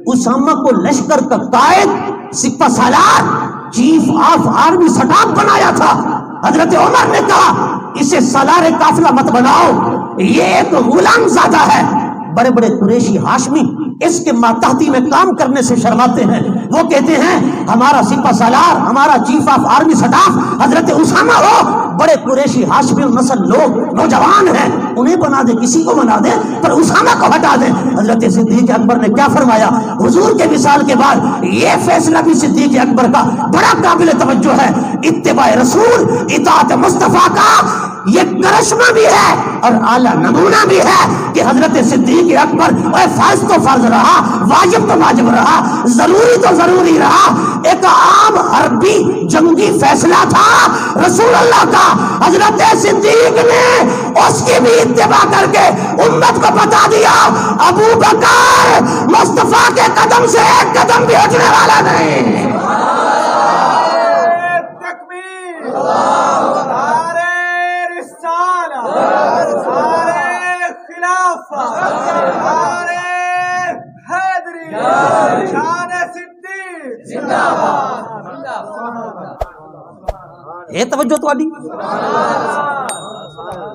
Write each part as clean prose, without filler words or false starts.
اسامہ کو لشکر کا قائد، سپہ سالار، چیف آف آرمی سٹاف بنایا تھا۔ حضرت عمر نے کہا اسے سالار قافلہ مت بناؤ، یہ ایک غلام زادہ ہے۔ بڑے بڑے قریشی ہاشمی اس کے ماتحتی میں کام کرنے سے شرماتے ہیں، وہ کہتے ہیں ہمارا سپہ سالار، ہمارا چیف آف آرمی سٹاف حضرت اسامہ ہو۔ بڑے قریشی ہاشمی نسل لوگ نوجوان ہیں، انہیں بنا دے، کسی کو بنا دے، پر اسامہ کو ہٹا دے۔ حضرت صدیق اکبر نے کیا فرمایا؟ حضور کے وصال کے بعد یہ فیصلہ بھی صدیق اکبر کا بڑا قابل توجہ ہے، اتباع رسول، اطاعت مصطفیٰ کا یہ کرشمہ بھی ہے اور اعلیٰ نمونہ بھی ہے کہ حضرت صدیق اکبر فرض تو فرض رہا، واجب تو واجب رہا، ضروری تو ضروری رہا۔ ایک عام حربی جنگی فیصلہ تھا رسول اللہ کا، حضرت صدیق نے اس کی بھی اتباع کر کے امت کو بتا دیا ابو بکر مصطفیٰ کے قدم سے ایک قدم بھی ہٹنے والا نہیں۔ یہ توجہ تو آدھی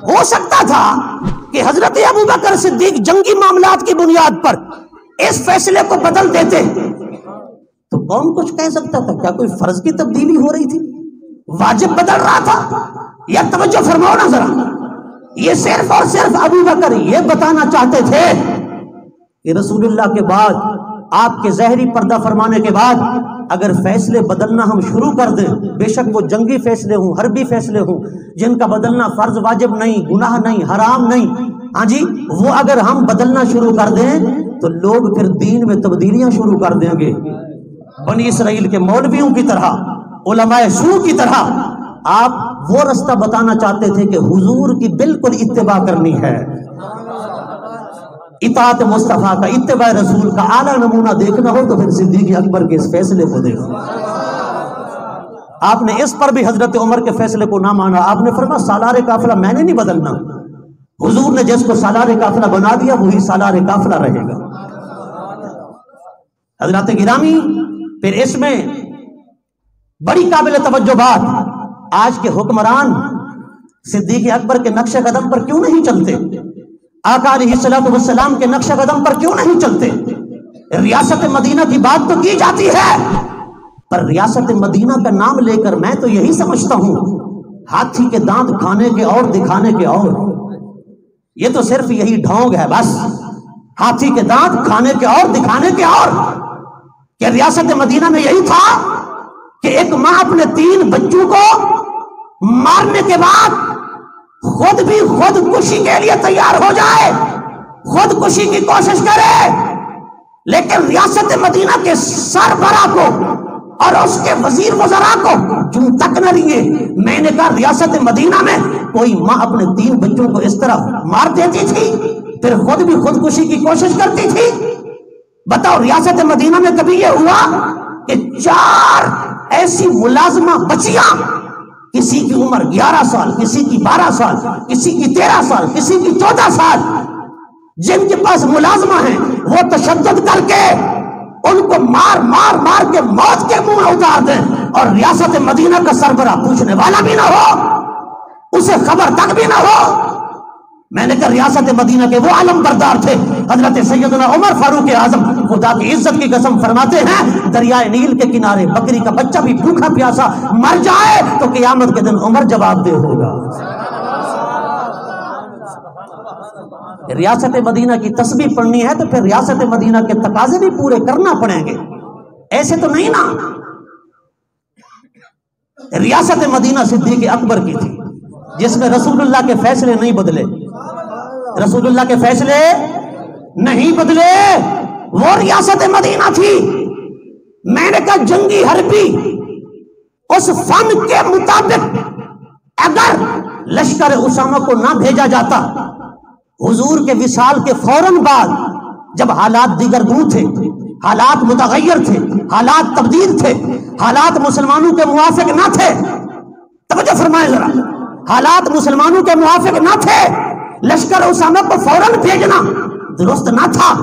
ہو سکتا تھا کہ حضرت ابو بکر صدیق جنگی معاملات کی بنیاد پر اس فیصلے کو بدل دیتے تو کون کچھ کہہ سکتا تھا؟ کیا کوئی فرض کی تبدیلی ہو رہی تھی؟ واجب بدل رہا تھا؟ یا توجہ فرماؤ نا ذرا، یہ صرف اور صرف ابو بکر یہ بتانا چاہتے تھے کہ رسول اللہ کے بعد، آپ کے ظاہری پردہ فرمانے کے بعد اگر فیصلے بدلنا ہم شروع کر دیں، بے شک وہ جنگی فیصلے ہوں، حربی فیصلے ہوں، جن کا بدلنا فرض واجب نہیں، گناہ نہیں، حرام نہیں، ہاں جی، وہ اگر ہم بدلنا شروع کر دیں تو لوگ پھر دین میں تبدیلیاں شروع کر دیں گے۔ بنی اسرائیل کے مولویوں کی طرح، علماء سو کی طرح آپ وہ رستہ بتانا چاہتے تھے کہ حضور کی بالکل اتباع کرنی ہے، اطاعت مصطفیٰ کا، اتباع رسول کا اعلیٰ نمونہ دیکھنا ہو تو پھر صدیق اکبر کے اس فیصلے کو دیکھو۔ آپ نے اس پر بھی حضرت عمر کے فیصلے کو نہ مانا، آپ نے فرمایا سالار قافلہ میں نے نہیں بدلنا، حضور نے جس کو سالار قافلہ بنا دیا وہی سالار قافلہ رہے گا۔ حضرات گرامی، پھر اس میں بڑی قابل توجہ بات، آج کے حکمران صدیق اکبر کے نقش قدم پر کیوں نہیں چلتے؟ آقا علیہ الصلوۃ والسلام کے نقش قدم پر کیوں نہیں چلتے؟ ریاست مدینہ کی بات تو کی جاتی ہے، پر ریاست مدینہ کا نام لے کر میں تو یہی سمجھتا ہوں ہاتھی کے دانت کھانے کے اور دکھانے کے اور، یہ تو صرف یہی ڈھونگ ہے بس، ہاتھی کے دانت کھانے کے اور دکھانے کے اور۔ کہ ریاست مدینہ میں یہی تھا کہ ایک ماں اپنے 3 بچوں کو مارنے کے بعد خود بھی خودکشی کے لیے تیار ہو جائے، خودکشی کی کوشش کرے، لیکن ریاست مدینہ کے سربراہ کو اور اس کے وزیر وزراء کو چوں تک نہ لیے۔ میں نے کہا ریاست مدینہ میں کوئی ماں اپنے 3 بچوں کو اس طرح مار دیتی تھی پھر خود بھی خودکشی کی کوشش کرتی تھی؟ بتاؤ ریاست مدینہ میں کبھی یہ ہوا کہ 4 ایسی ملازمہ بچیاں، کسی کی عمر 11 سال، کسی کی 12 سال، کسی کی 13 سال، کسی کی 14 سال، جن کے پاس ملازمہ ہیں وہ تشدد کر کے ان کو مار مار مار کے موت کے منہ میں اتار دیں اور ریاست مدینہ کا سربراہ پوچھنے والا بھی نہ ہو، اسے خبر تک بھی نہ ہو؟ میں نے کہا ریاست مدینہ کے وہ علم بردار تھے حضرت سیدنا عمر فاروق اعظم، خدا کی عزت کی قسم فرماتے ہیں دریائے نیل کے کنارے بکری کا بچہ بھی بھوکا پیاسا مر جائے تو قیامت کے دن عمر جواب دہ ہوگا۔ ریاست مدینہ کی تسبیح پڑھنی ہے تو پھر ریاست مدینہ کے تقاضے بھی پورے کرنا پڑیں گے، ایسے تو نہیں نا۔ ریاست مدینہ صدیق اکبر کی تھی جس میں رسول اللہ کے فیصلے نہیں بدلے، رسول اللہ کے فیصلے نہیں بدلے، وہ ریاست مدینہ تھی۔ میں نے کہا جنگی حربی اس فن کے مطابق اگر لشکر اسامہ کو نہ بھیجا جاتا، حضور کے وصال کے فوراً بعد جب حالات دیگر گوں تھے، حالات متغیر تھے، حالات تبدیل تھے، حالات مسلمانوں کے موافق نہ تھے، توجہ فرمائے ذرا، حالات مسلمانوں کے موافق نہ تھے، لشکر اسامہ کو فوراً بھیجنا درست نہ تھا۔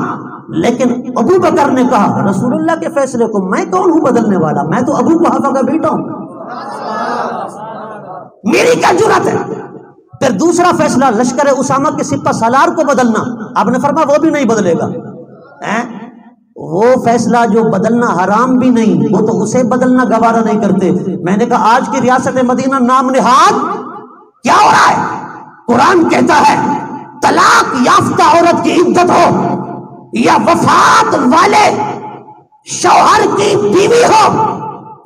لیکن ابو بکر نے کہا رسول اللہ کے فیصلے کو میں کون ہوں بدلنے والا، میں تو ابو قحافہ کا بیٹا ہوں، میری کیا جرأت ہے۔ پھر دوسرا فیصلہ لشکر اسامہ کے سپہ سالار کو بدلنا، آپ نے فرمایا وہ بھی نہیں بدلے گا۔ وہ فیصلہ جو بدلنا حرام بھی نہیں، وہ تو اسے بدلنا گوارا نہیں کرتے۔ میں نے کہا آج کی ریاست مدینہ نام نہاد کیا ہو رہا ہے؟ قرآن کہتا ہے طلاق یافتہ عورت کی عدت ہو یا وفات والے شوہر کی بیوی ہو،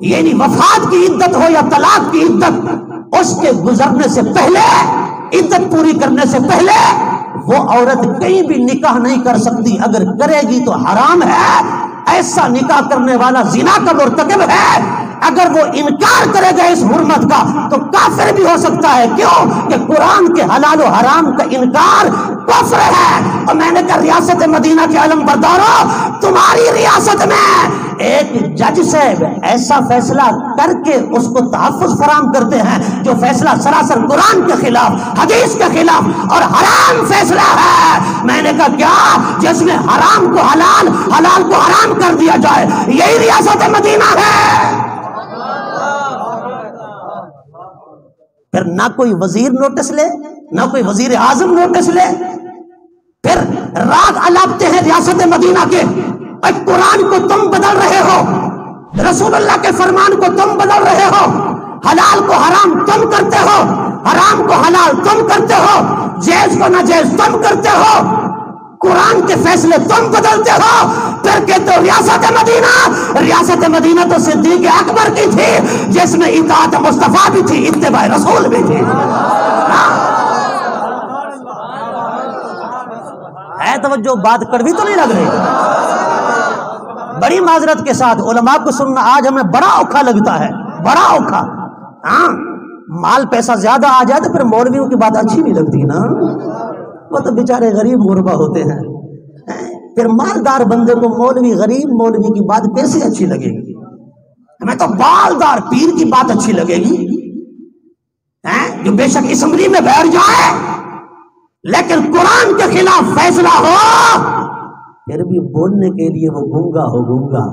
یعنی وفات کی عدت ہو یا طلاق کی عدت، اس کے گزرنے سے پہلے، عدت پوری کرنے سے پہلے وہ عورت کہیں بھی نکاح نہیں کر سکتی، اگر کرے گی تو حرام ہے، ایسا نکاح کرنے والا زنا کا مرتکب ہے۔ اگر وہ انکار کرے گا اس حرمت کا تو کافر بھی ہو سکتا ہے، کیوں کہ قرآن کے حلال و حرام کا انکار کفر ہے۔ اور میں نے کہا ریاست مدینہ کے علم برداروں، تمہاری ریاست میں ایک جج صاحب ایسا فیصلہ کر کے اس کو تحفظ فراہم کرتے ہیں جو فیصلہ سراسر قرآن کے خلاف، حدیث کے خلاف اور حرام فیصلہ ہے۔ میں نے کہا کیا جس میں حرام کو حلال، حلال کو حرام کر دیا جائے، یہی ریاست مدینہ ہے؟ پھر نہ کوئی وزیر نوٹس لے، نہ کوئی وزیر اعظم نوٹس لے، پھر راگ الاپتے ہیں ریاست مدینہ کے۔ قرآن کو تم بدل رہے ہو، رسول اللہ کے فرمان کو تم بدل رہے ہو، حلال کو حرام تم کرتے ہو، حرام کو حلال تم کرتے ہو، جائز کو ناجائز تم کرتے ہو، قرآن کے فیصلے تم بدلتے ہو۔ پھر کہتے ہو ریاست مدینہ، ریاست مدینہ تو صدیق اکبر کی تھی جس میں اطاعت مصطفیٰ بھی تھی، اتباع رسول بھی تھی۔ ہے توجہ، بات کڑوی تو نہیں لگ رہی؟ بڑی معذرت کے ساتھ علماء کو سننا آج ہمیں بڑا اوکھا لگتا ہے، بڑا اوکھا۔ ہاں مال پیسہ زیادہ آ جائے تو پھر مولویوں کی بات اچھی نہیں لگتی نا، وہ تو بیچارے غریب غربا ہوتے ہیں، پھر مالدار بندے کو مولوی، غریب مولوی کی بات کیسے اچھی لگے گی؟ ہمیں تو بالدار پیر کی بات اچھی لگے گی، جو بے شک اسمبلی میں بیٹھ جائے لیکن قرآن کے خلاف فیصلہ ہو پھر بھی بولنے کے لیے وہ گونگا ہو، گونگا،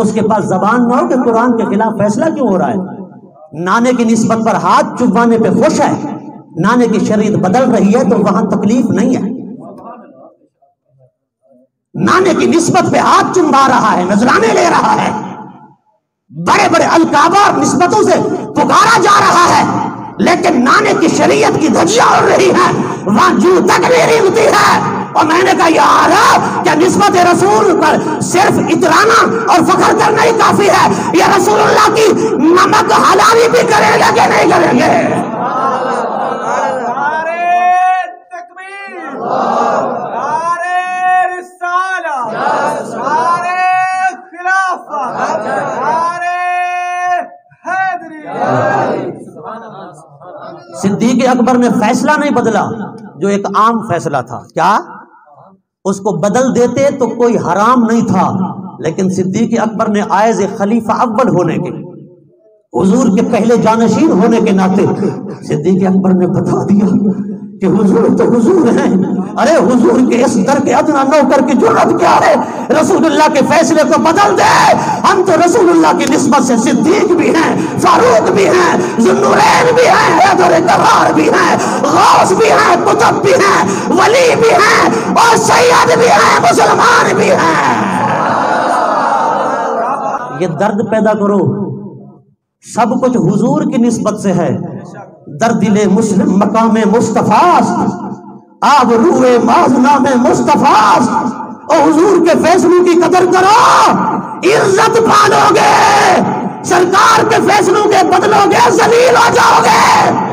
اس کے پاس زبان نہ ہو کہ قرآن کے خلاف فیصلہ کیوں ہو رہا ہے۔ نانے کی نسبت پر ہاتھ چبانے پہ خوش ہے، نانے کی شریعت بدل رہی ہے تو وہاں تکلیف نہیں ہے۔ نانے کی نسبت پہ ہاتھ چمبا رہا ہے، نذرانے لے رہا ہے، بڑے بڑے القابہ اور نسبتوں سے پکارا جا رہا ہے، لیکن نانے کی شریعت کی دھجیاں اڑ رہی ہے، وہاں جو تک نہیں ریگتی ہے۔ اور میں نے کہا یار کیا نسبت رسول پر صرف اترانا اور فخر کرنا ہی کافی ہے، یا رسول اللہ کی نمک حلالی بھی کریں گے کہ نہیں کریں گے؟ صدیق اکبر نے فیصلہ نہیں بدلا جو ایک عام فیصلہ تھا، کیا اس کو بدل دیتے تو کوئی حرام نہیں تھا، لیکن صدیق اکبر نے عائز خلیفہ اول ہونے کے، حضور کے پہلے جانشین ہونے کے ناطے صدیق اکبر نے بتا دیا کہ حضور تو حضور ہیں، ارے حضور کے اس در کے ادنا نوکر کی جرأت کیا ہے رسول اللہ کے فیصلے کو بدل دے؟ ہم تو رسول اللہ کی نسبت سے صدیق بھی ہیں، فاروق بھی ہیں، ذوالنورین بھی ہیں، حیدر کرار بھی ہیں، غوث بھی ہیں، قطب بھی ہیں، ولی بھی ہیں اور سید بھی ہیں، مسلمان بھی ہیں۔ یہ درد پیدا کرو، سب کچھ حضور کی نسبت سے ہے، در دل مسلم مقام مصطفیٰ، آب روئے مازنام مصطفیٰ، اور حضور کے فیصلوں کی قدر کرو، عزت پالو گے، سرکار کے فیصلوں کے بدلو گے ذلیل ہو جاؤ گے۔